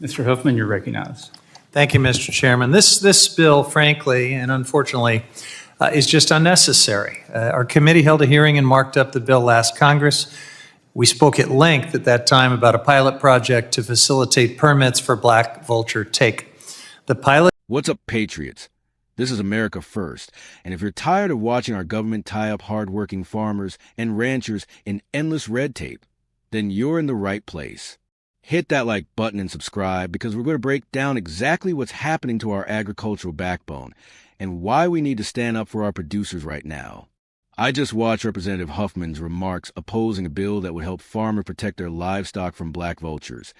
Mr. Huffman, you're recognized. Thank you, Mr. Chairman. This bill, frankly and unfortunately, is just unnecessary. Our committee held a hearing and marked up the bill last Congress. We spoke at length at that time about a pilot project to facilitate permits for black vulture take. The pilot. What's up, patriots? This is America First, and if you're tired of watching our government tie up hardworking farmers and ranchers in endless red tape, then you're in the right place. Hit that like button and subscribe, because we're going to break down exactly what's happening to our agricultural backbone and why we need to stand up for our producers right now. I just watched Representative Huffman's remarks opposing a bill that would help farmers protect their livestock from black vultures.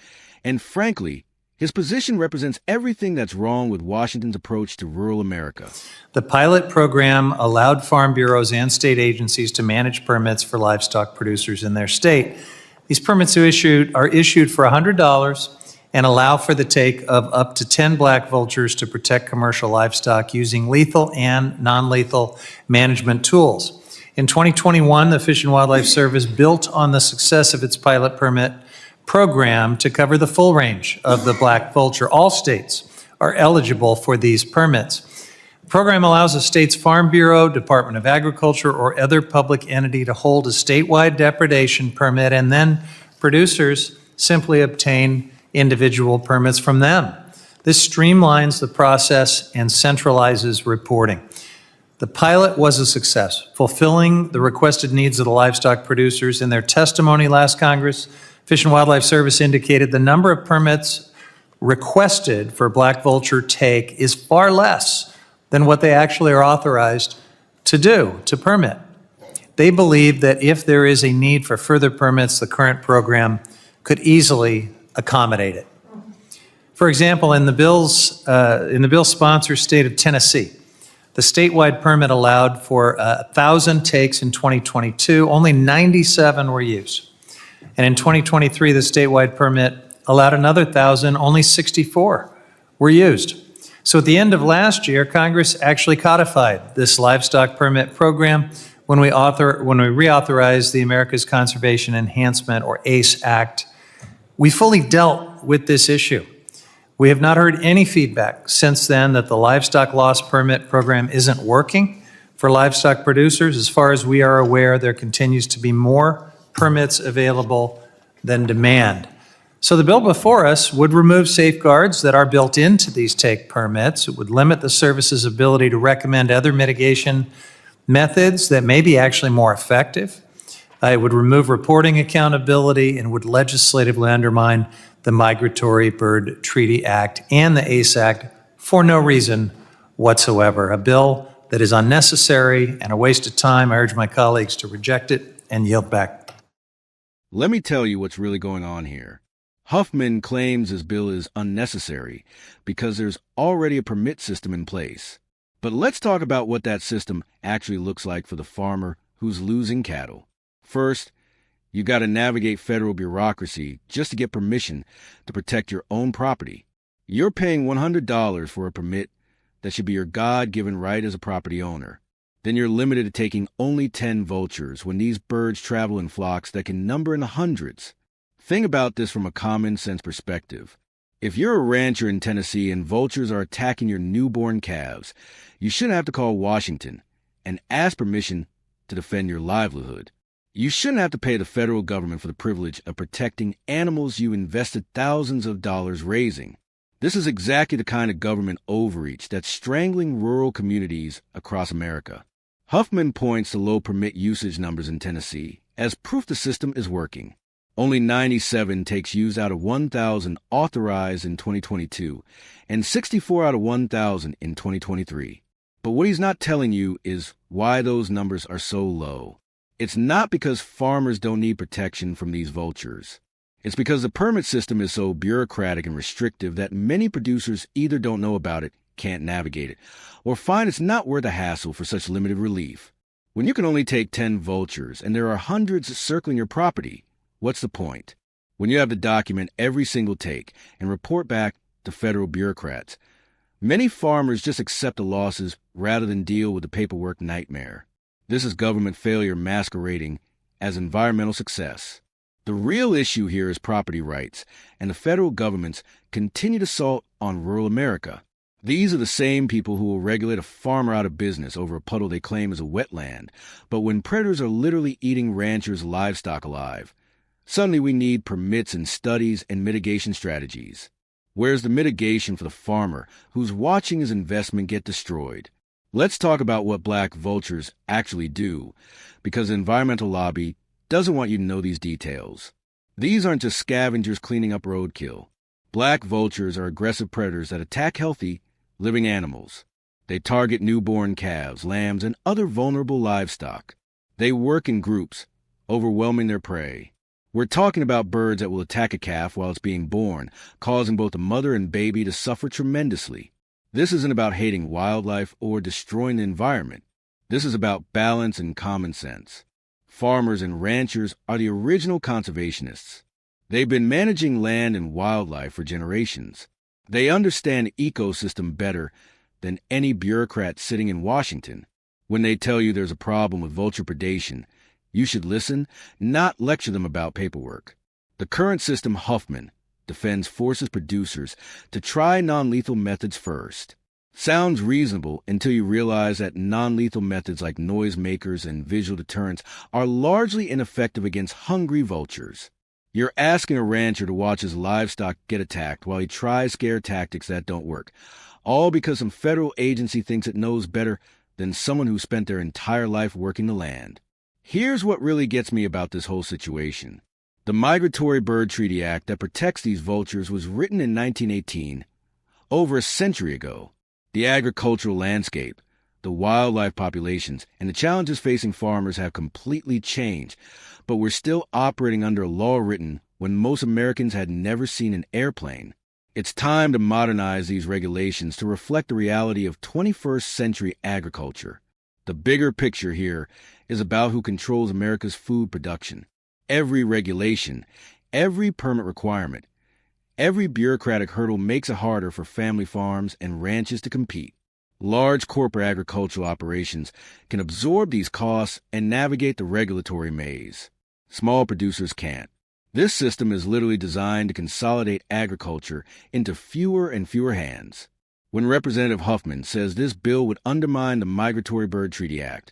And frankly, his position represents everything that's wrong with Washington's approach to rural America. The pilot program allowed farm bureaus and state agencies to manage permits for livestock producers in their state. These permits are issued for $100 and allow for the take of up to 10 black vultures to protect commercial livestock using lethal and non-lethal management tools. In 2021, the Fish and Wildlife Service built on the success of its pilot permit program to cover the full range of the black vulture. All states are eligible for these permits. The program allows a state's Farm Bureau, Department of Agriculture, or other public entity to hold a statewide depredation permit, and then producers simply obtain individual permits from them. This streamlines the process and centralizes reporting. The pilot was a success, fulfilling the requested needs of the livestock producers. In their testimony last Congress, Fish and Wildlife Service indicated the number of permits requested for black vulture take is far less than what they actually are authorized to permit. They believe that if there is a need for further permits, the current program could easily accommodate it. For example, in the bill's sponsor state of Tennessee, the statewide permit allowed for 1,000 takes in 2022. Only 97 were used. And in 2023, the statewide permit allowed another 1,000. Only 64 were used. So at the end of last year, Congress actually codified this livestock permit program when we reauthorized the America's Conservation Enhancement, or ACE Act. We fully dealt with this issue. We have not heard any feedback since then that the livestock loss permit program isn't working for livestock producers. As far as we are aware, there continues to be more permits available than demand. So the bill before us would remove safeguards that are built into these take permits. It would limit the service's ability to recommend other mitigation methods that may be actually more effective. It would remove reporting accountability and would legislatively undermine the Migratory Bird Treaty Act and the ACE Act for no reason whatsoever. A bill that is unnecessary and a waste of time. I urge my colleagues to reject it and yield back. Let me tell you what's really going on here. Huffman claims his bill is unnecessary because there's already a permit system in place. But let's talk about what that system actually looks like for the farmer who's losing cattle. First, you got to navigate federal bureaucracy just to get permission to protect your own property. You're paying $100 for a permit that should be your God-given right as a property owner. Then you're limited to taking only 10 vultures when these birds travel in flocks that can number in the hundreds. Think about this from a common sense perspective. If you're a rancher in Tennessee and vultures are attacking your newborn calves, you shouldn't have to call Washington and ask permission to defend your livelihood. You shouldn't have to pay the federal government for the privilege of protecting animals you invested thousands of dollars raising. This is exactly the kind of government overreach that's strangling rural communities across America. Huffman points to low permit usage numbers in Tennessee as proof the system is working. Only 97 takes used out of 1,000 authorized in 2022 and 64 out of 1,000 in 2023. But what he's not telling you is why those numbers are so low. It's not because farmers don't need protection from these vultures. It's because the permit system is so bureaucratic and restrictive that many producers either don't know about it, can't navigate it, or find it's not worth the hassle for such limited relief. When you can only take 10 vultures and there are hundreds circling your property, what's the point? When you have to document every single take and report back to federal bureaucrats, many farmers just accept the losses rather than deal with the paperwork nightmare. This is government failure masquerading as environmental success. The real issue here is property rights and the federal government's continued assault on rural America. These are the same people who will regulate a farmer out of business over a puddle they claim is a wetland, but when predators are literally eating ranchers' livestock alive, suddenly we need permits and studies and mitigation strategies. Where's the mitigation for the farmer who's watching his investment get destroyed? Let's talk about what black vultures actually do, because the environmental lobby doesn't want you to know these details. These aren't just scavengers cleaning up roadkill. Black vultures are aggressive predators that attack healthy, living animals. They target newborn calves, lambs, and other vulnerable livestock. They work in groups, overwhelming their prey. We're talking about birds that will attack a calf while it's being born, causing both the mother and baby to suffer tremendously. This isn't about hating wildlife or destroying the environment. This is about balance and common sense. Farmers and ranchers are the original conservationists. They've been managing land and wildlife for generations. They understand ecosystem better than any bureaucrat sitting in Washington. When they tell you there's a problem with vulture predation, you should listen, not lecture them about paperwork. The current system, Huffman, defends forces producers to try non-lethal methods first. Sounds reasonable until you realize that non-lethal methods like noisemakers and visual deterrents are largely ineffective against hungry vultures. You're asking a rancher to watch his livestock get attacked while he tries scare tactics that don't work, all because some federal agency thinks it knows better than someone who spent their entire life working the land. Here's what really gets me about this whole situation. The Migratory Bird Treaty Act that protects these vultures was written in 1918, over a century ago. The agricultural landscape, the wildlife populations, and the challenges facing farmers have completely changed, but we're still operating under a law written when most Americans had never seen an airplane. It's time to modernize these regulations to reflect the reality of 21st century agriculture. The bigger picture here is about who controls America's food production. Every regulation, every permit requirement, every bureaucratic hurdle makes it harder for family farms and ranches to compete. Large corporate agricultural operations can absorb these costs and navigate the regulatory maze. Small producers can't. This system is literally designed to consolidate agriculture into fewer and fewer hands. When Representative Huffman says this bill would undermine the Migratory Bird Treaty Act,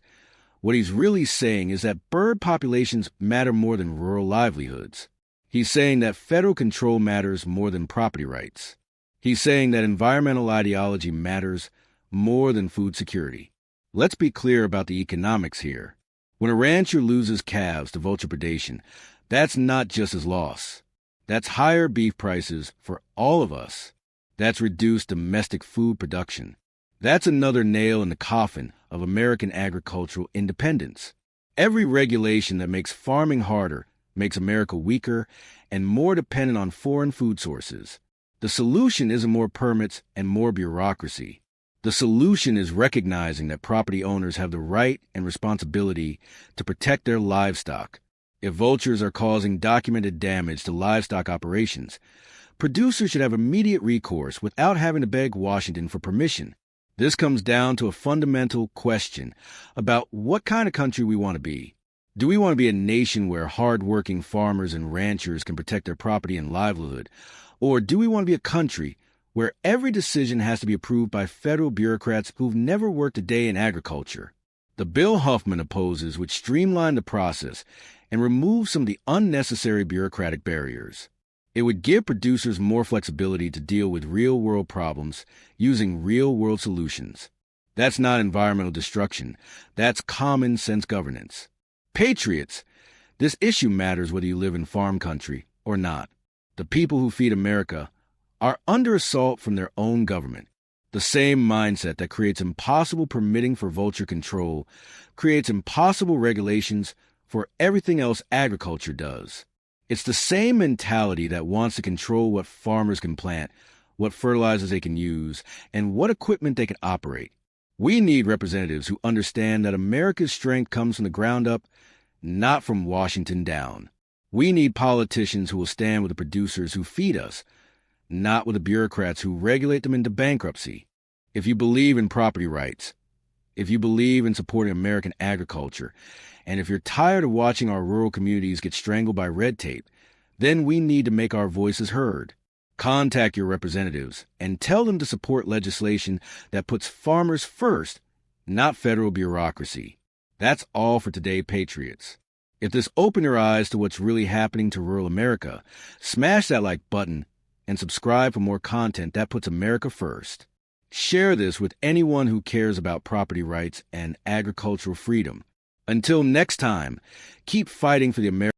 what he's really saying is that bird populations matter more than rural livelihoods. He's saying that federal control matters more than property rights. He's saying that environmental ideology matters more than food security. Let's be clear about the economics here. When a rancher loses calves to vulture predation, that's not just his loss. That's higher beef prices for all of us. That's reduced domestic food production. That's another nail in the coffin of American agricultural independence. Every regulation that makes farming harder makes America weaker and more dependent on foreign food sources. The solution isn't more permits and more bureaucracy. The solution is recognizing that property owners have the right and responsibility to protect their livestock. If vultures are causing documented damage to livestock operations, producers should have immediate recourse without having to beg Washington for permission. This comes down to a fundamental question about what kind of country we want to be. Do we want to be a nation where hardworking farmers and ranchers can protect their property and livelihood? Or do we want to be a country where every decision has to be approved by federal bureaucrats who've never worked a day in agriculture? The bill Huffman opposes would streamline the process and remove some of the unnecessary bureaucratic barriers. It would give producers more flexibility to deal with real-world problems using real-world solutions. That's not environmental destruction. That's common-sense governance. Patriots, this issue matters whether you live in farm country or not. The people who feed America are under assault from their own government. The same mindset that creates impossible permitting for vulture control creates impossible regulations for everything else agriculture does. It's the same mentality that wants to control what farmers can plant, what fertilizers they can use, and what equipment they can operate. We need representatives who understand that America's strength comes from the ground up, not from Washington down. We need politicians who will stand with the producers who feed us, not with the bureaucrats who regulate them into bankruptcy. If you believe in property rights, if you believe in supporting American agriculture, And if you're tired of watching our rural communities get strangled by red tape, then we need to make our voices heard. Contact your representatives and tell them to support legislation that puts farmers first, not federal bureaucracy. That's all for today, Patriots. If this opened your eyes to what's really happening to rural America, smash that like button and subscribe for more content that puts America first. Share this with anyone who cares about property rights and agricultural freedom. Until next time, keep fighting for the American